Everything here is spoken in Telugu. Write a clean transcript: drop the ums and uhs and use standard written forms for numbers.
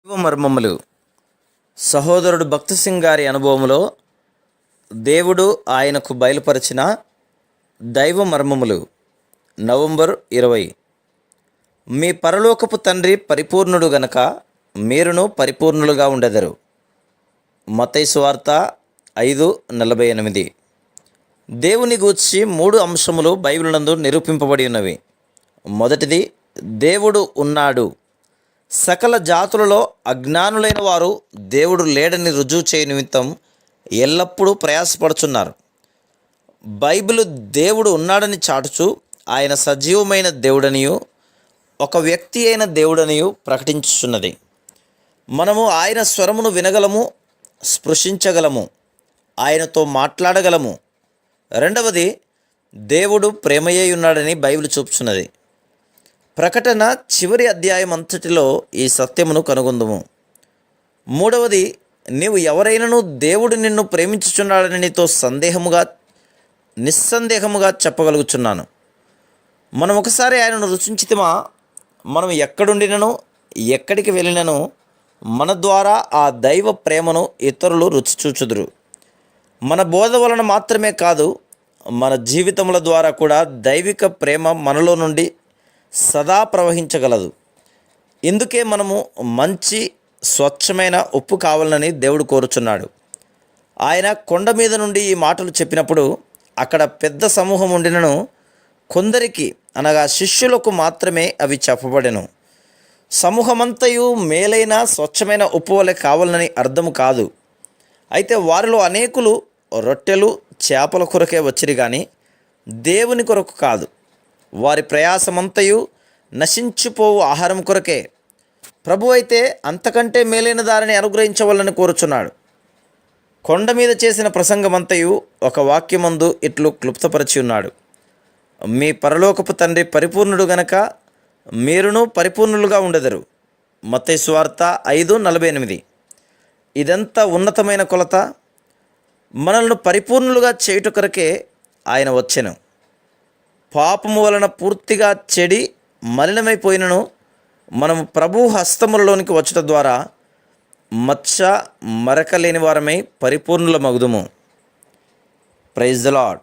దైవ మర్మములు. సహోదరుడు భక్తి సింగ్ గారి అనుభవంలో దేవుడు ఆయనకు బయలుపరిచిన దైవ మర్మములు. నవంబర్ 20. మీ పరలోకపు తండ్రి పరిపూర్ణుడు గనక మీరును పరిపూర్ణులుగా ఉండెదరు. మత్తయి సువార్త 5:48. దేవుని గూర్చి 3 అంశములు బైబిల్ నందు నిరూపింపబడి ఉన్నవి. మొదటిది, దేవుడు ఉన్నాడు. సకల జాతులలో అజ్ఞానులైన వారు దేవుడు లేడని రుజువు చేయ నిమిత్తం ఎల్లప్పుడూ ప్రయాసపడుచున్నారు. బైబిలు దేవుడు ఉన్నాడని చాటుచు ఆయన సజీవమైన దేవుడనియు ఒక వ్యక్తి అయిన దేవుడనియు ప్రకటించుచున్నది. మనము ఆయన స్వరమును వినగలము, స్పృశించగలము, ఆయనతో మాట్లాడగలము. రెండవది, దేవుడు ప్రేమయ్య ఉన్నాడని బైబిల్ చూపుచున్నది. ప్రకటన చివరి అధ్యాయం అంతటిలో ఈ సత్యమును కనుగొందుము. మూడవది, నీవు ఎవరైనాను దేవుడు నిన్ను ప్రేమించుచున్నాడని నీతో నిస్సందేహముగా చెప్పగలుగుచున్నాను. మనం ఒకసారి ఆయనను రుచించితిమా, మనం ఎక్కడుండినను ఎక్కడికి వెళ్ళినను మన ద్వారా ఆ దైవ ప్రేమను ఇతరులు రుచి చూచుదురు. మన బోధ వలన మాత్రమే కాదు, మన జీవితముల ద్వారా కూడా దైవిక ప్రేమ మనలో నుండి సదా ప్రవహించగలదు. ఇందుకే మనము మంచి స్వచ్ఛమైన ఉప్పు కావాలని దేవుడు కోరుచున్నాడు. ఆయన కొండ మీద నుండి ఈ మాటలు చెప్పినప్పుడు అక్కడ పెద్ద సమూహం ఉండినను కొందరికి, అనగా శిష్యులకు మాత్రమే అవి చెప్పబడెను. సమూహమంతయు మేలైన స్వచ్ఛమైన ఉప్పు వలె కావాలని అర్థము కాదు. అయితే వారిలో అనేకులు రొట్టెలు చేపల కొరకే వచ్చిరి కానీ దేవుని కొరకు కాదు. వారి ప్రయాసమంతయు నశించిపోవు ఆహారం కొరకే. ప్రభు అయితే అంతకంటే మేలైన దారిని అనుగ్రహించవాలని కోరుచున్నాడు. కొండ మీద చేసిన ప్రసంగమంతయు ఒక వాక్యమందు ఇట్లు క్లుప్తపరిచి ఉన్నాడు. మీ పరలోకపు తండ్రి పరిపూర్ణుడు గనక మీరును పరిపూర్ణులుగా ఉండెదరు. మత్తయి సువార్త 5:48. ఇదెంత ఉన్నతమైన కొలత! మనల్ని పరిపూర్ణులుగా చేయుట కొరకే ఆయన వచ్చెను. పాపము వలన పూర్తిగా చెడి మలినమైపోయినను మనము ప్రభు హస్తములలోనికి వచ్చుట ద్వారా మచ్చ మరక లేని వారమై పరిపూర్ణుల మగుదుము. Praise the lord.